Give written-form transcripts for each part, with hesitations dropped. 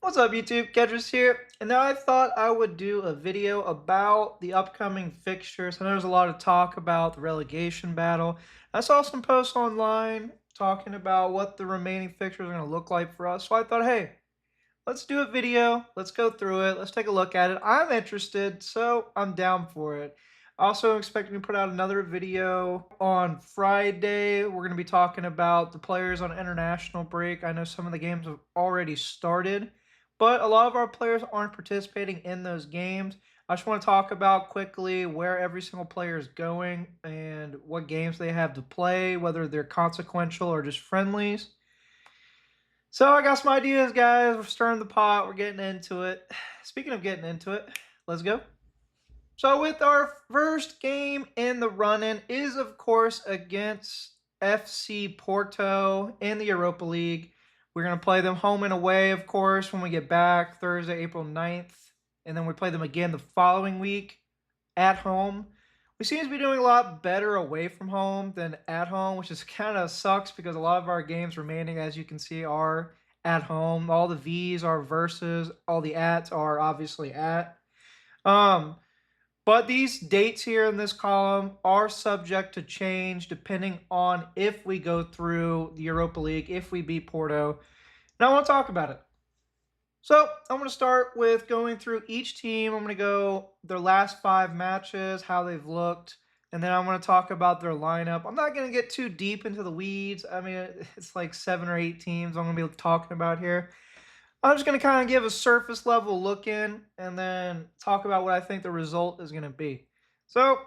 What's up, YouTube? Kedris here, and now I thought I would do a video about the upcoming fixtures. I know there's a lot of talk about the relegation battle. I saw some posts online talking about what the remaining fixtures are going to look like for us, so I thought, hey, let's do a video. Let's go through it. Let's take a look at it. I'm interested, so I'm down for it. Also expecting to put out another video on Friday. We're going to be talking about the players on international break. I know some of the games have already started, but a lot of our players aren't participating in those games. I just want to talk about quickly where every single player is going and what games they have to play, whether they're consequential or just friendlies. So I got some ideas, guys. We're stirring the pot. We're getting into it. Speaking of getting into it, let's go. So with our first game in the run-in is, of course, against FC Porto in the Europa League. We're going to play them home and away, of course, when we get back Thursday, April 9th. And then we play them again the following week at home. We seem to be doing a lot better away from home than at home, which is kind of sucks because a lot of our games remaining, as you can see, are at home. All the V's are versus, all the ats are obviously at. But these dates here in this column are subject to change depending on if we go through the Europa League, if we beat Porto. And I want to talk about it. So I'm going to start with going through each team. I'm going to go their last 5 matches, how they've looked, and then I'm going to talk about their lineup. I'm not going to get too deep into the weeds. I mean, it's like 7 or 8 teams I'm going to be talking about here. I'm just going to kind of give a surface level look in and then talk about what I think the result is going to be. So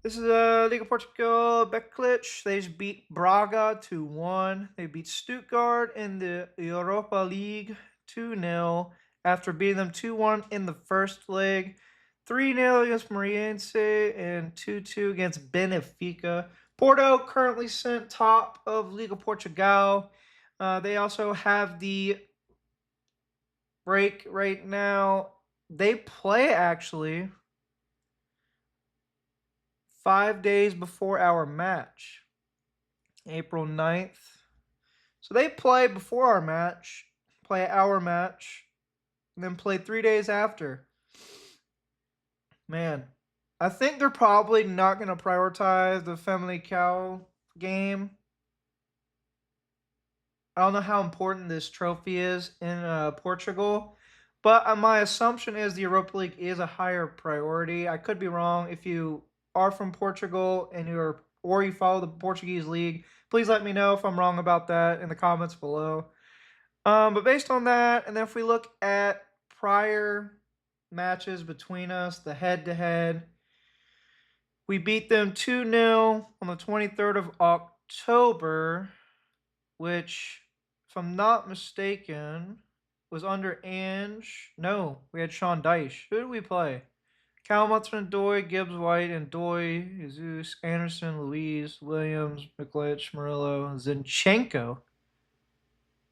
this is Liga Portugal, Beklic. They just beat Braga 2-1. They beat Stuttgart in the Europa League 2-0 after beating them 2-1 in the first leg. 3-0 against Mariense and 2-2 against Benfica. Porto currently sent top of Liga Portugal. They also have the break right now. They play actually 5 days before our match, April 9th. So they play before our match, play our match, and then play 3 days after. Man, I think they're probably not going to prioritize the Famalicão game. I don't know how important this trophy is in Portugal, but my assumption is the Europa League is a higher priority. I could be wrong. If you are from Portugal and you follow the Portuguese league, please let me know if I'm wrong about that in the comments below. But based on that, and then if we look at prior matches between us, the head-to-head, we beat them 2-0 on the 23rd of October, which, if I'm not mistaken, was under Ange. No, we had Sean Dyche. Who did we play? Cal Mutzman, Doy, Gibbs, White, and Doy, Jesus, Anderson, Louise, Williams, McLitch, Murillo, Zinchenko.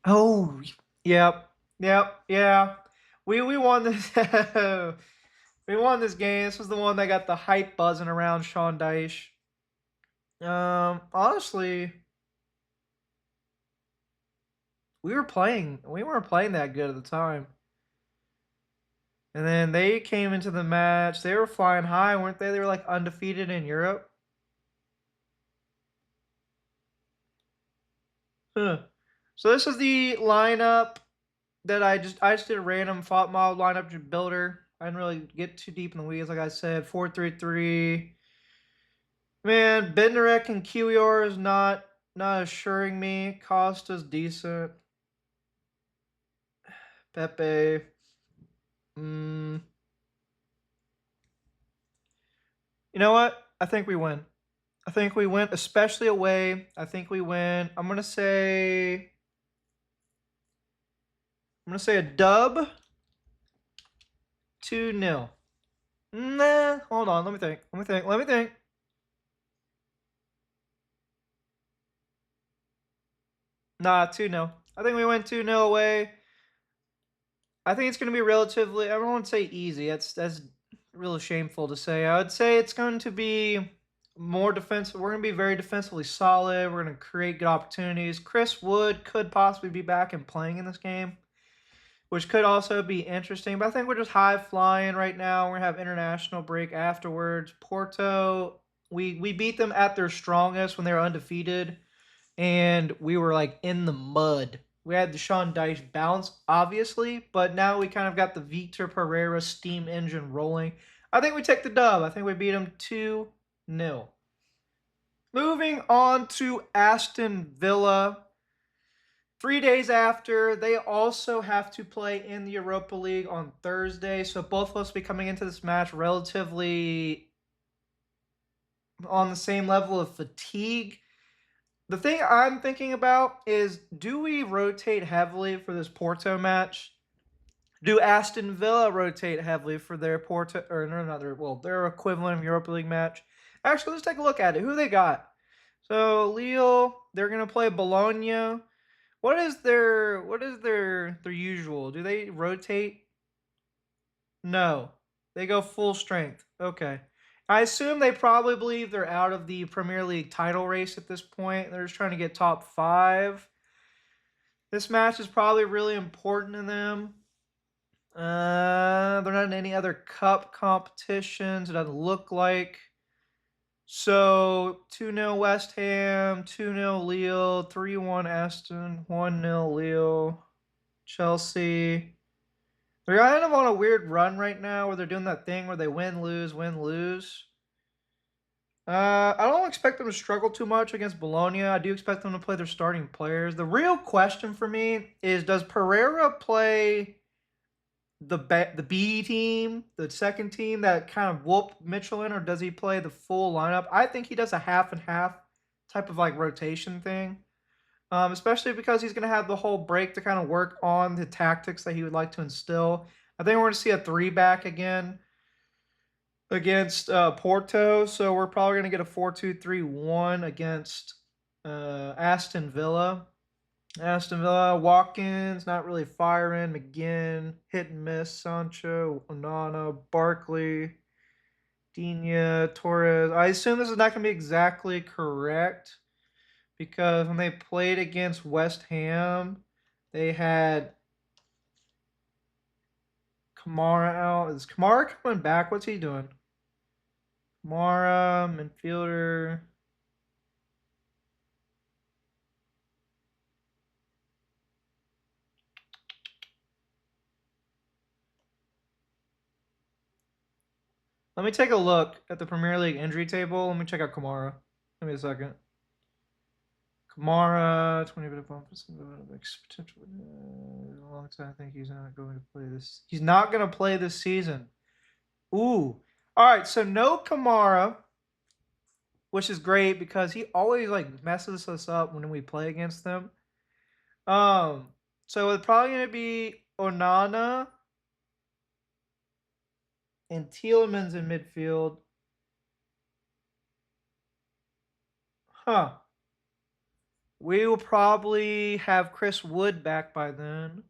Oh, yep, yeah. We won this. We won this game. This was the one that got the hype buzzing around Sean Dyche. Honestly, we weren't playing that good at the time. And then they came into the match. They were flying high, weren't they? They were like undefeated in Europe. Huh. So this is the lineup that I just did a random FOT model lineup builder. I didn't really get too deep in the weeds, like I said. 4-3-3. Man, Bednarek and COYR is not assuring me. Costa's decent. Pepe. You know what? I think we win. I think we win, especially away. I think we win. I'm gonna say a dub. 2-0. Nah, hold on. Let me think. Nah, 2-0. I think we win 2-0 away. I think it's going to be relatively, I don't want to say easy. That's really shameful to say. I would say it's going to be more defensive. We're going to be very defensively solid. We're going to create good opportunities. Chris Wood could possibly be back and playing in this game. which could also be interesting. But I think we're just high flying right now. We're gonna have international break afterwards. Porto, we beat them at their strongest when they were undefeated, and we were like in the mud. We had the Sean Dyche bounce, obviously, but now we kind of got the Victor Pereira steam engine rolling. I think we take the dub. I think we beat them 2-0. Moving on to Aston Villa. 3 days after, they also have to play in the Europa League on Thursday. So both of us will be coming into this match relatively on the same level of fatigue. The thing I'm thinking about is, do we rotate heavily for this Porto match? Do Aston Villa rotate heavily for their Porto, or no, not their, well, their equivalent of Europa League match? Actually, let's take a look at it. Who they got? So Lille, they're gonna play Bologna. What is their usual? Do they rotate? No. They go full strength. Okay. I assume they probably believe they're out of the Premier League title race at this point. They're just trying to get top 5. This match is probably really important to them. They're not in any other cup competitions. It doesn't look like. So 2-0 West Ham, 2-0 Lille, 3-1 Aston, 1-0 Lille, Chelsea. They're kind of on a weird run right now where they're doing that thing where they win, lose, win, lose. I don't expect them to struggle too much against Bologna. I do expect them to play their starting players. The real question for me is, does Pereira play the B team, the second team that kind of whooped Mitchell in, or does he play the full lineup? I think he does a half and half type of like rotation thing, especially because he's going to have the whole break to kind of work on the tactics that he would like to instill. I think we're going to see a 3-back again against Porto, so we're probably going to get a 4-2-3-1 against Aston Villa. Aston Villa, Watkins, not really firing. McGinn, hit and miss. Sancho, Onana, Barkley, Digne, Torres. I assume this is not going to be exactly correct because when they played against West Ham, they had Kamara out. Is Kamara coming back? What's he doing? Kamara, midfielder. Let me take a look at the Premier League injury table. Let me check out Kamara. Give me a second. Kamara, 20% potential. A long time. I think he's not going to play this. He's not going to play this season. Ooh. All right. So no Kamara, which is great because he always like messes us up when we play against them. So it's probably going to be Onana and Tielemans in midfield. Huh. We will probably have Chris Wood back by then.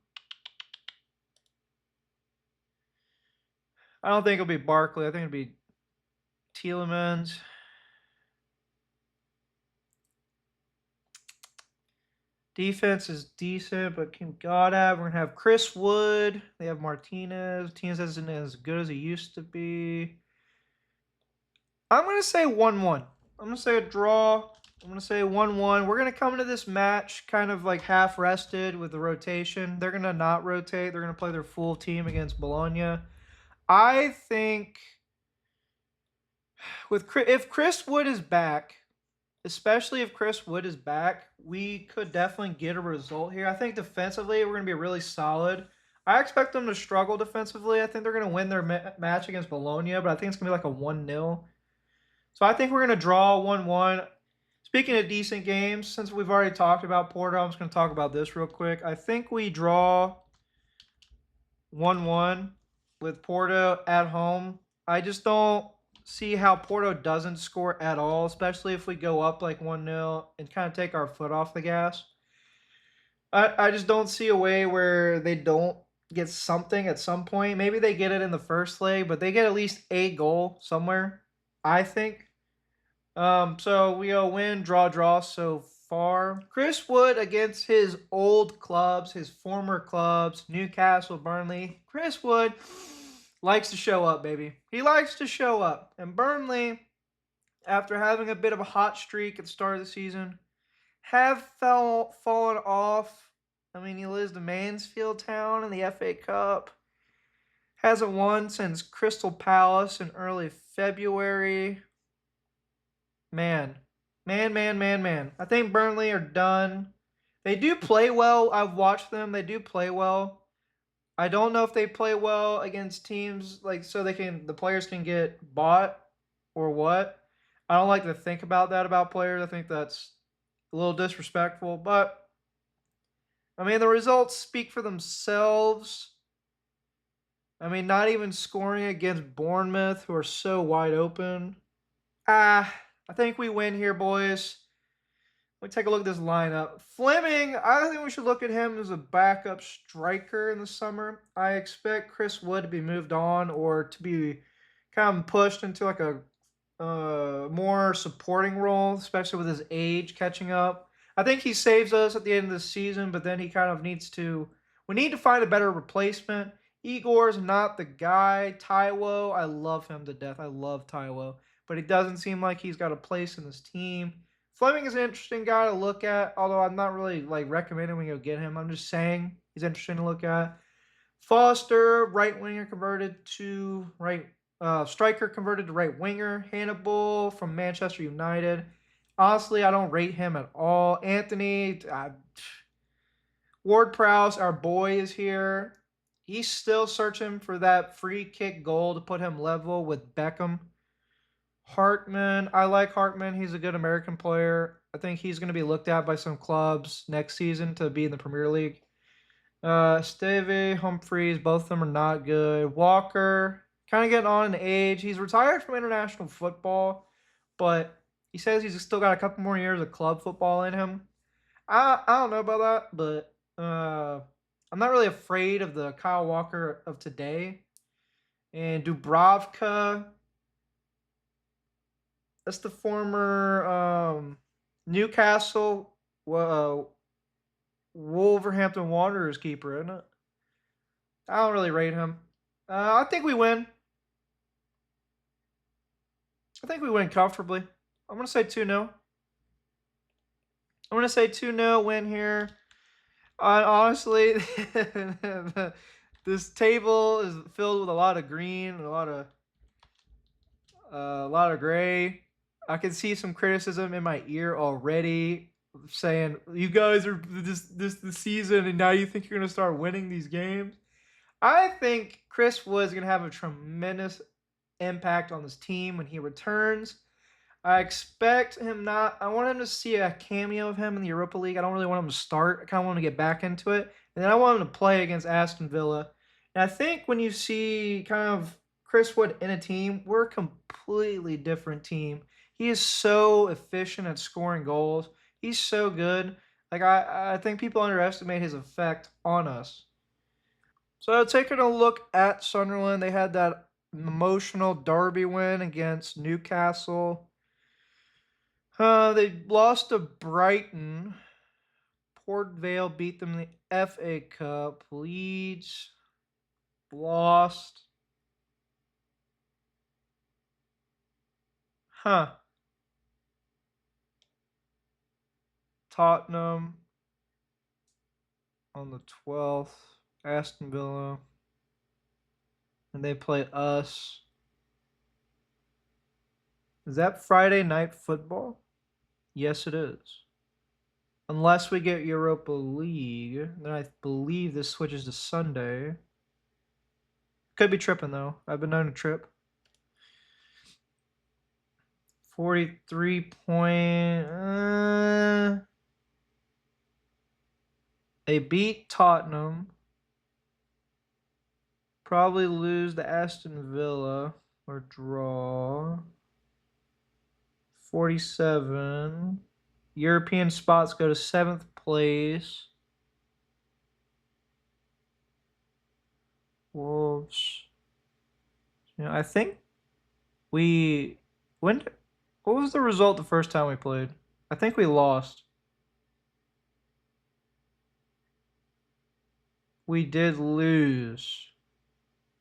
I don't think it'll be Barkley. I think it'll be Tielemans. Defense is decent, but can God have? We're going to have Chris Wood. They have Martinez. Martinez isn't as good as he used to be. I'm going to say 1-1. I'm going to say a draw. I'm going to say 1-1. We're going to come into this match kind of like half rested with the rotation. They're going to not rotate. They're going to play their full team against Bologna. I think if Chris Wood is back, especially if Chris Wood is back, we could definitely get a result here. I think defensively, we're going to be really solid. I expect them to struggle defensively. I think they're going to win their match against Bologna, but I think it's going to be like a 1-0. So I think we're going to draw 1-1. Speaking of decent games, since we've already talked about Porto, I'm just going to talk about this real quick. I think we draw 1-1 with Porto at home. I just don't see how Porto doesn't score at all, especially if we go up like 1-0 and kind of take our foot off the gas. I just don't see a way where they don't get something at some point. Maybe they get it in the first leg, but they get at least a goal somewhere, I think. So we go win, draw so far. Chris Wood against his old clubs, his former clubs, Newcastle, Burnley. Chris Wood likes to show up, baby. He likes to show up. And Burnley, after having a bit of a hot streak at the start of the season, have fallen off. I mean, he lives in Mansfield Town in the FA Cup. Hasn't won since Crystal Palace in early February. Man, man. I think Burnley are done. They do play well. I've watched them. They do play well. I don't know if they play well against teams like so the players can get bought or what. I don't like to think about that about players. I think that's a little disrespectful, but I mean the results speak for themselves. I mean, not even scoring against Bournemouth, who are so wide open. I think we win here, boys. Let me take a look at this lineup. Fleming, I think we should look at him as a backup striker in the summer. I expect Chris Wood to be moved on or to be kind of pushed into like a more supporting role, especially with his age catching up. I think he saves us at the end of the season, but then he kind of needs to. We need to find a better replacement. Igor's not the guy. Taiwo, I love him to death. I love Taiwo, but he doesn't seem like he's got a place in this team. Fleming is an interesting guy to look at, although I'm not really like recommending we go get him. I'm just saying he's interesting to look at. Foster, right winger converted to right striker converted to right winger. Hannibal from Manchester United. Honestly, I don't rate him at all. Anthony, Ward Prowse, our boy, is here. He's still searching for that free kick goal to put him level with Beckham. Hartman, I like Hartman. He's a good American player. I think he's going to be looked at by some clubs next season to be in the Premier League. Stevie, Humphreys, both of them are not good. Walker, kind of getting on in age. He's retired from international football, but he says he's still got a couple more years of club football in him. I don't know about that, but I'm not really afraid of the Kyle Walker of today. And Dubravka, that's the former Newcastle Wolverhampton Wanderers keeper, isn't it? I don't really rate him. I think we win. I think we win comfortably. I'm going to say 2-0. I'm going to say 2-0 win here. Honestly, this table is filled with a lot of green and a lot of gray. I can see some criticism in my ear already saying, you guys are this the season and now you think you're going to start winning these games. I think Chris Wood's going to have a tremendous impact on this team when he returns. I expect him not. I want him to see a cameo of him in the Europa League. I don't really want him to start. I kind of want him to get back into it. And then I want him to play against Aston Villa. And I think when you see kind of Chris Wood in a team, we're a completely different team. He is so efficient at scoring goals. He's so good. Like I think people underestimate his effect on us. So taking a look at Sunderland, they had that emotional derby win against Newcastle. They lost to Brighton. Port Vale beat them in the FA Cup. Leeds lost. Tottenham on the 12th. Aston Villa. And they play us. Is that Friday night football? Yes, it is. Unless we get Europa League, then I believe this switches to Sunday. Could be tripping though. I've been known to trip. 43 point. They beat Tottenham. Probably lose to Aston Villa or draw. 47. European spots go to 7th place. Wolves. I think we when what was the result the first time we played? I think we lost. We did lose.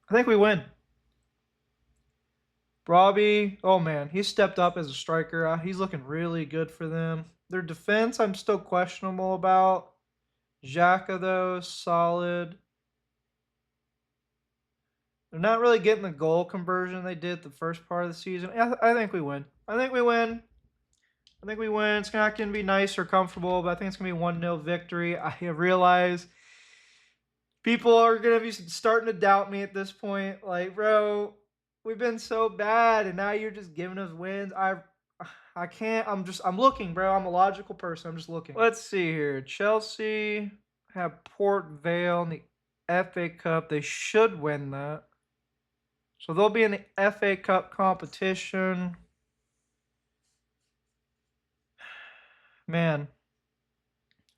I think we win. Robbie, oh man, he stepped up as a striker. He's looking really good for them. Their defense, I'm still questionable about. Xhaka, though, solid. They're not really getting the goal conversion they did the first part of the season. I think we win. I think we win. I think we win. It's not going to be nice or comfortable, but I think it's going to be 1-0 victory. I realize people are going to be starting to doubt me at this point. Like, bro, we've been so bad, and now you're just giving us wins. I can't. I'm looking, bro. I'm a logical person. I'm just looking. Let's see here. Chelsea have Port Vale in the FA Cup. They should win that. So they'll be in the FA Cup competition. Man,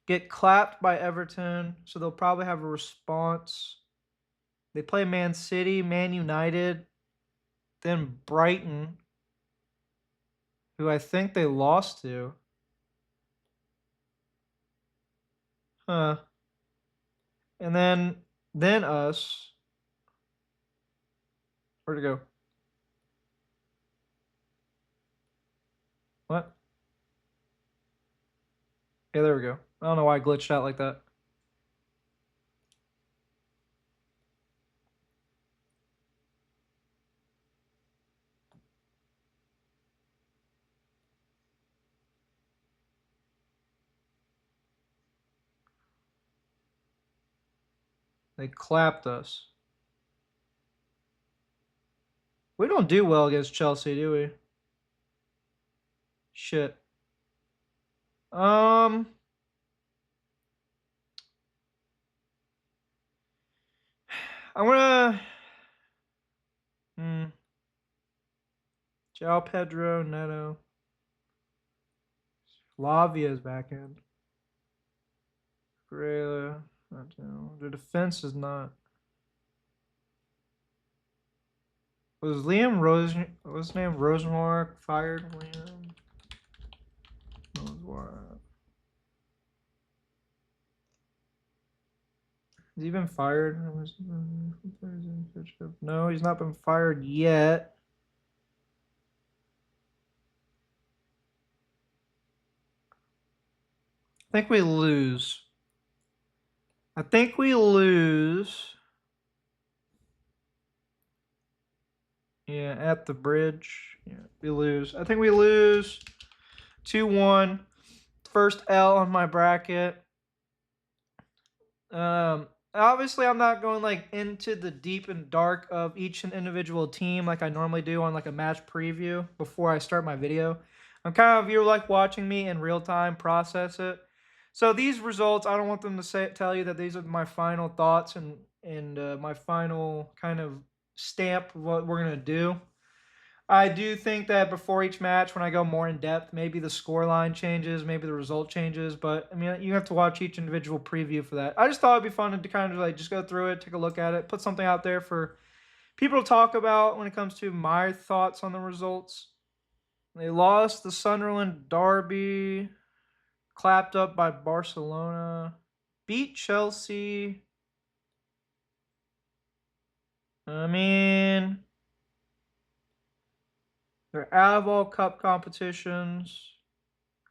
get clapped by Everton, so they'll probably have a response. They play Man City, Man United, then Brighton, who I think they lost to. Huh. And then us. Where'd it go? What? Yeah, there we go. I don't know why I glitched out like that. They clapped us. We don't do well against Chelsea, do we? Shit. I'm gonna. João Pedro, Neto. Lavia's back in. Grela. The defense is not. Was Liam Rosen? What's his name? Rosenmark fired? Liam. Has he been fired? No, he's not been fired yet. I think we lose. I think we lose. Yeah, at the bridge. Yeah, we lose. I think we lose 2-1. First L on my bracket. Obviously I'm not going like into the deep and dark of each and individual team like I normally do on like a match preview before I start my video. I'm kind of, you're like watching me in real time process it. So these results, I don't want them to tell you that these are my final thoughts and my final kind of stamp of what we're gonna do. I do think that before each match, when I go more in depth, maybe the score line changes, maybe the result changes. But I mean, you have to watch each individual preview for that. I just thought it'd be fun to kind of like just go through it, take a look at it, put something out there for people to talk about when it comes to my thoughts on the results. They lost the Sunderland derby, clapped up by Barcelona, beat Chelsea. I mean, they're out of all cup competitions.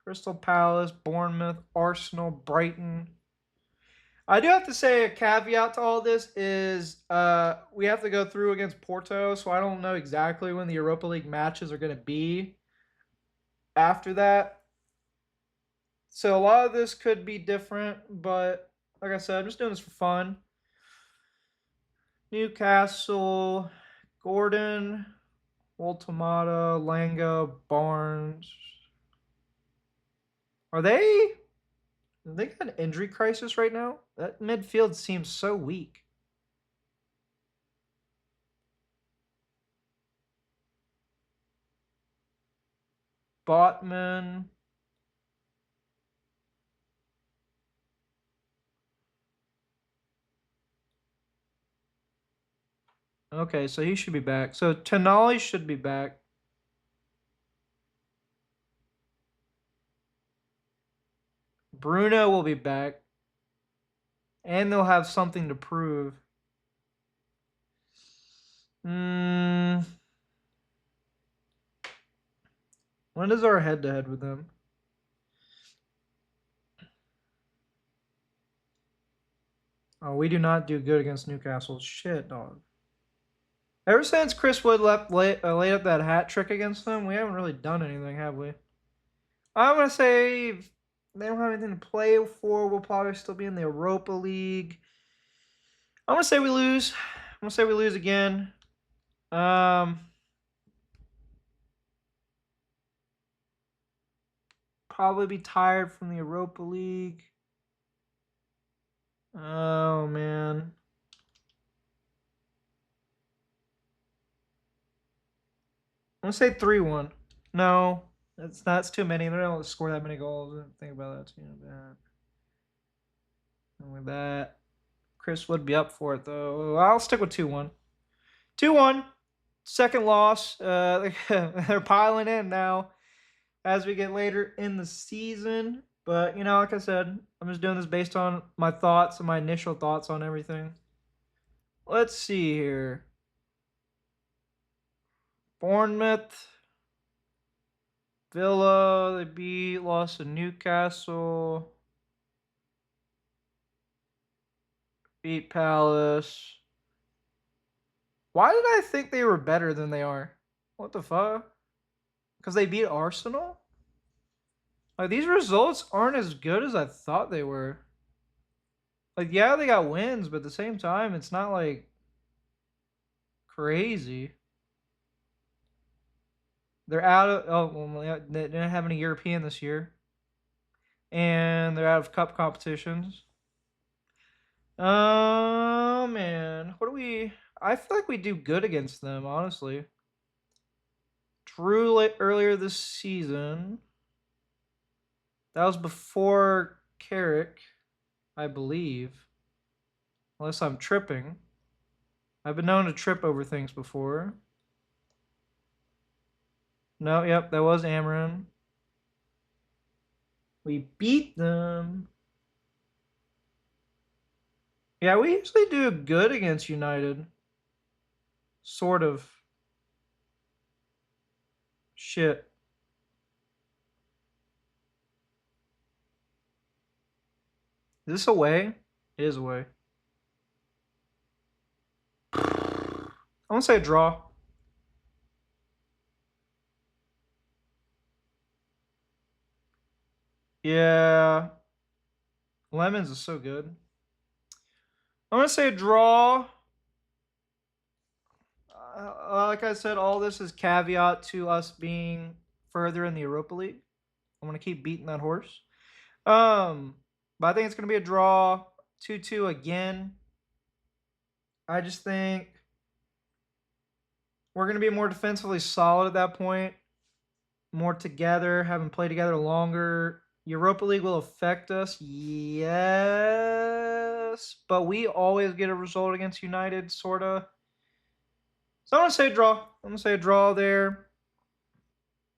Crystal Palace, Bournemouth, Arsenal, Brighton. I do have to say a caveat to all this is we have to go through against Porto, so I don't know exactly when the Europa League matches are going to be after that. So a lot of this could be different, but like I said, I'm just doing this for fun. Newcastle, Gordon, Ultimata, Langa, Barnes. Are they got an injury crisis right now? That midfield seems so weak. Botman. Okay, so he should be back. So Tonali should be back. Bruno will be back. And they'll have something to prove. When is our head-to-head with them? Oh, we do not do good against Newcastle. Shit, dog. Ever since Chris Wood laid up that hat trick against them, we haven't really done anything, have we? I'm going to say they don't have anything to play for. We'll probably still be in the Europa League. I'm going to say we lose. I'm going to say we lose again. Probably be tired from the Europa League. Oh, man. I'm going to say 3-1. No, that's too many. They don't score that many goals. I didn't think about that too bad. With that, Chris would be up for it, though. I'll stick with 2-1. 2-1. Second loss. They're piling in now as we get later in the season. But, like I said, I'm just doing this based on my thoughts and my initial thoughts on everything. Let's see here. Bournemouth, Villa, they lost to Newcastle, beat Palace. Why did I think they were better than they are? What the fuck? Because they beat Arsenal? Like, these results aren't as good as I thought they were. Like, yeah, they got wins, but at the same time, it's not, like, crazy. They're out of... Oh, well, they didn't have any European this year. And they're out of cup competitions. Oh, man. What do we... I feel like we do good against them, honestly. Drew earlier this season. That was before Carrick, I believe. Unless I'm tripping. I've been known to trip over things before. No, yep, that was Amarin. We beat them. Yeah, we usually do good against United. Sort of. Shit. Is this away? It is away. I'm gonna say a draw. Yeah. Lemons is so good. I'm gonna say a draw. Like I said, all this is caveat to us being further in the Europa League. I'm gonna keep beating that horse. But I think it's gonna be a draw, 2-2 again. I just think we're gonna be more defensively solid at that point, more together, having played together longer. Europa League will affect us, yes, but we always get a result against United, sorta. So I'm gonna say draw. I'm gonna say a draw there.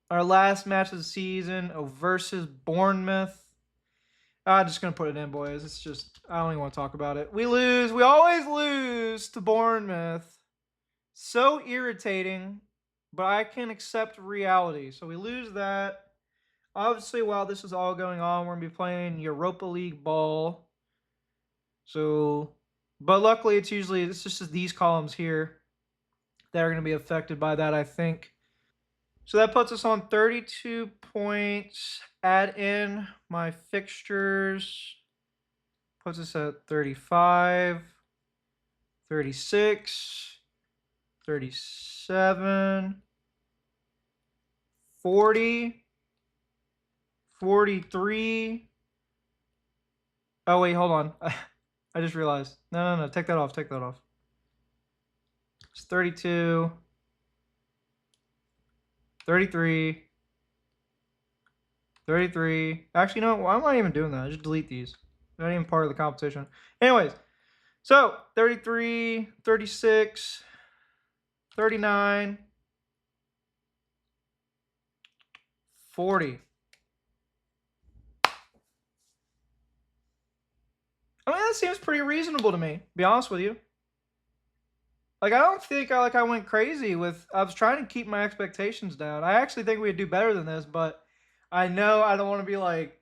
Our last match of the season versus Bournemouth. I'm just going to put it in, boys. It's just, I don't even want to talk about it. We lose. We always lose to Bournemouth. So irritating, but I can accept reality. So we lose that. Obviously, while this is all going on, we're going to be playing Europa League ball. So, but luckily, it's just these columns here that are going to be affected by that, I think. So that puts us on 32 points. Add in my fixtures. Puts us at 35, 36, 37, 40, 43. Oh, wait, hold on. I just realized. No. Take that off. Take that off. It's 32, 33, 33. Actually, no, why am I even doing that? I just delete these. They're not even part of the competition. Anyways, so 33, 36, 39, 40. I mean, that seems pretty reasonable to me, to be honest with you. Like, I don't think I went crazy with. I was trying to keep my expectations down. I actually think we'd do better than this, but I know I don't want to be like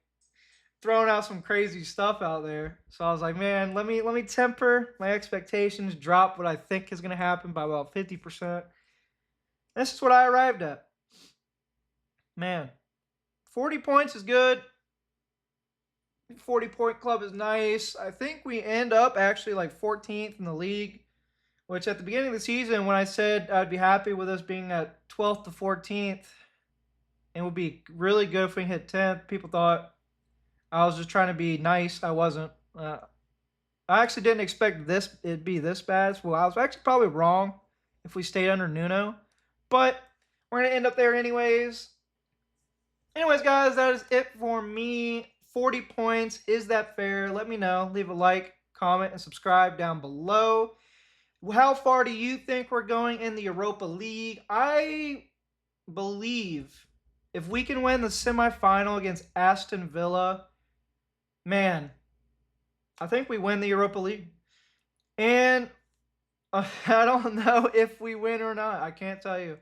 throwing out some crazy stuff out there. So I was like, man, let me temper my expectations, drop what I think is gonna happen by about 50%. This is what I arrived at. Man, 40 points is good. 40-point club is nice. I think we end up actually like 14th in the league, which at the beginning of the season, when I said I'd be happy with us being at 12th to 14th, it would be really good if we hit 10th. People thought I was just trying to be nice. I wasn't. I actually didn't expect this it'd be this bad. Well, I was actually probably wrong if we stayed under Nuno, but we're gonna end up there anyways. Anyways, guys, that is it for me. 40 points. Is that fair? Let me know. Leave a like, comment, and subscribe down below. How far do you think we're going in the Europa League? I believe if we can win the semifinal against Aston Villa, man, I think we win the Europa League. And I don't know if we win or not. I can't tell you.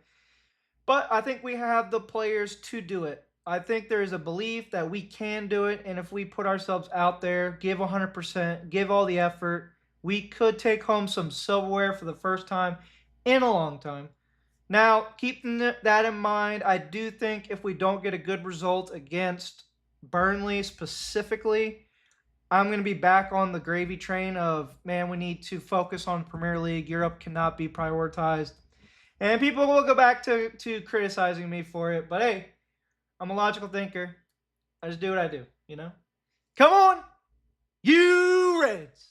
But I think we have the players to do it. I think there is a belief that we can do it. And if we put ourselves out there, give 100%, give all the effort, we could take home some silverware for the first time in a long time. Now, keeping that in mind, I do think if we don't get a good result against Burnley specifically, I'm going to be back on the gravy train of, man, we need to focus on Premier League. Europe cannot be prioritized. And people will go back to criticizing me for it. But hey, I'm a logical thinker. I just do what I do, you know? Come on, you Reds!